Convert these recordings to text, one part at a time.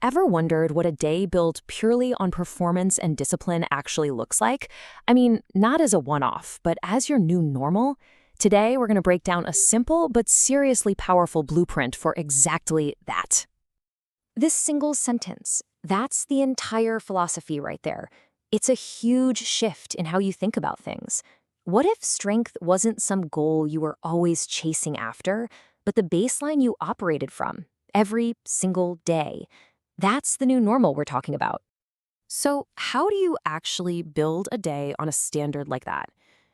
ever wondered what a day built purely on performance and discipline actually looks like? I mean, not as a one-off, but as your new normal? Today, we're going to break down a simple but seriously powerful blueprint for exactly that. This single sentence, that's the entire philosophy right there. It's a huge shift in how you think about things. What if strength wasn't some goal you were always chasing after, but the baseline you operated from every single day? That's the new normal we're talking about. So, how do you actually build a day on a standard like that?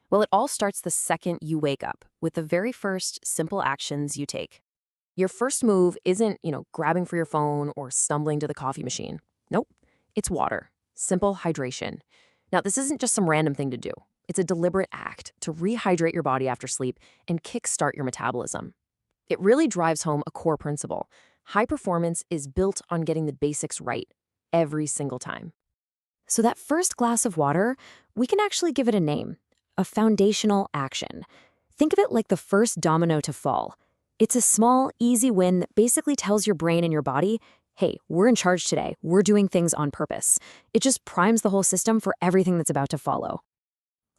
Well, it all starts the second you wake up with the very first simple actions you take. Your first move isn't, grabbing for your phone or stumbling to the coffee machine. Nope, it's water. Simple hydration. Now, this isn't just some random thing to do. It's a deliberate act to rehydrate your body after sleep and kickstart your metabolism. It really drives home a core principle. High performance is built on getting the basics right every single time. So that first glass of water, we can actually give it a name, a foundational action. Think of it like the first domino to fall. It's a small, easy win that basically tells your brain and your body, hey, we're in charge today. We're doing things on purpose. It just primes the whole system for everything that's about to follow.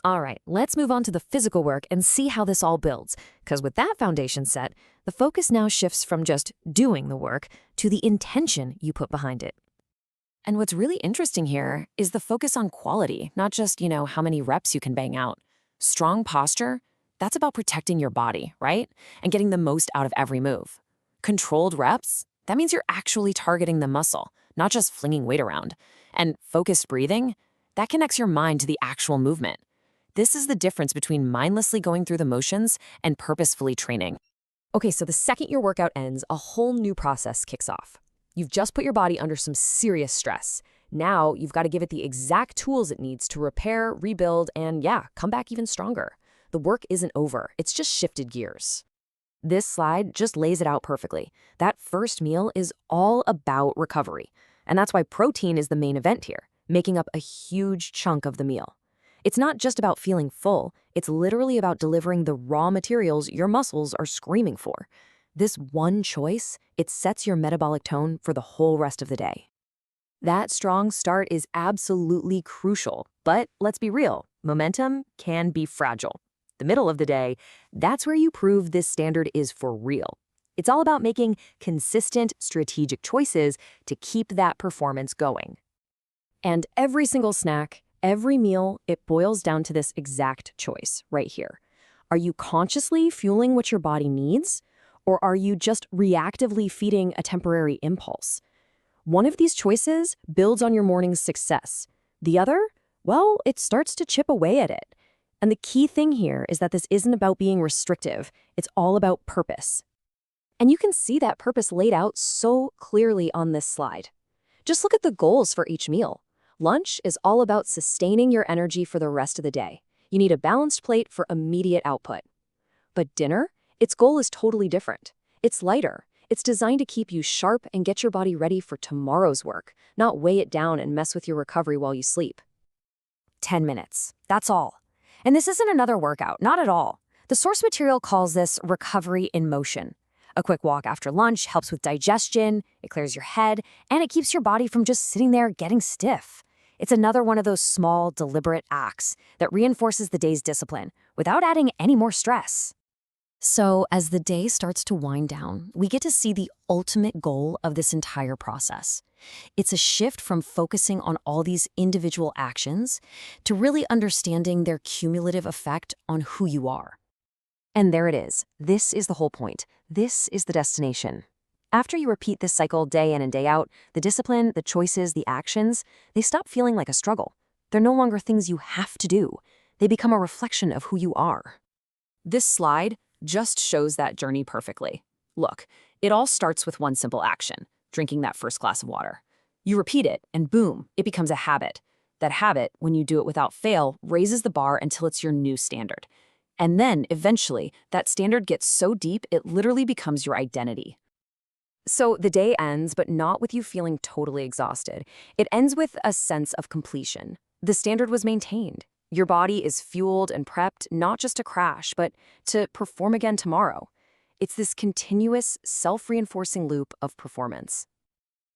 All right, let's move on to the physical work and see how this all builds. Because with that foundation set, the focus now shifts from just doing the work to the intention you put behind it. And what's really interesting here is the focus on quality, not just, how many reps you can bang out. Strong posture, that's about protecting your body, right? And getting the most out of every move. Controlled reps, that means you're actually targeting the muscle, not just flinging weight around. And focused breathing, that connects your mind to the actual movement. This is the difference between mindlessly going through the motions and purposefully training. Okay, so the second your workout ends, a whole new process kicks off. You've just put your body under some serious stress. Now you've got to give it the exact tools it needs to repair, rebuild, and come back even stronger. The work isn't over, it's just shifted gears. This slide just lays it out perfectly. That first meal is all about recovery. And that's why protein is the main event here, making up a huge chunk of the meal. It's not just about feeling full, it's literally about delivering the raw materials your muscles are screaming for. This one choice, it sets your metabolic tone for the whole rest of the day. That strong start is absolutely crucial, but let's be real, momentum can be fragile. The middle of the day, that's where you prove this standard is for real. It's all about making consistent, strategic choices to keep that performance going. And every single snack, every meal, it boils down to this exact choice right here. Are you consciously fueling what your body needs, or are you just reactively feeding a temporary impulse? One of these choices builds on your morning's success. The other, well, it starts to chip away at it. And the key thing here is that this isn't about being restrictive. It's all about purpose. And you can see that purpose laid out so clearly on this slide. Just look at the goals for each meal. Lunch is all about sustaining your energy for the rest of the day. You need a balanced plate for immediate output. But dinner, its goal is totally different. It's lighter. It's designed to keep you sharp and get your body ready for tomorrow's work, not weigh it down and mess with your recovery while you sleep. 10 minutes. That's all. And this isn't another workout, not at all. The source material calls this recovery in motion. A quick walk after lunch helps with digestion, it clears your head, and it keeps your body from just sitting there getting stiff. It's another one of those small, deliberate acts that reinforces the day's discipline without adding any more stress. So, as the day starts to wind down, we get to see the ultimate goal of this entire process. It's a shift from focusing on all these individual actions to really understanding their cumulative effect on who you are. And there it is. This is the whole point. This is the destination. After you repeat this cycle day in and day out, the discipline, the choices, the actions, they stop feeling like a struggle. They're no longer things you have to do. They become a reflection of who you are. This slide just shows that journey perfectly. Look, it all starts with one simple action, drinking that first glass of water. You repeat it, and boom, it becomes a habit. That habit, when you do it without fail, raises the bar until it's your new standard. And then, eventually, that standard gets so deep it literally becomes your identity. So the day ends, but not with you feeling totally exhausted. It ends with a sense of completion. The standard was maintained. Your body is fueled and prepped not just to crash, but to perform again tomorrow. It's this continuous, self-reinforcing loop of performance.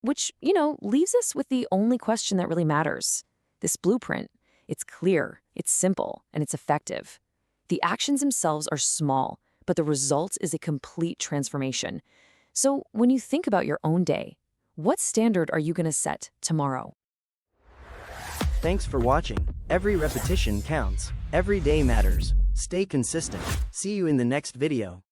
Which, leaves us with the only question that really matters. This blueprint, it's clear, it's simple, and it's effective. The actions themselves are small, but the result is a complete transformation. So when you think about your own day, what standard are you going to set tomorrow? Thanks for watching. Every repetition counts. Every day matters. Stay consistent. See you in the next video.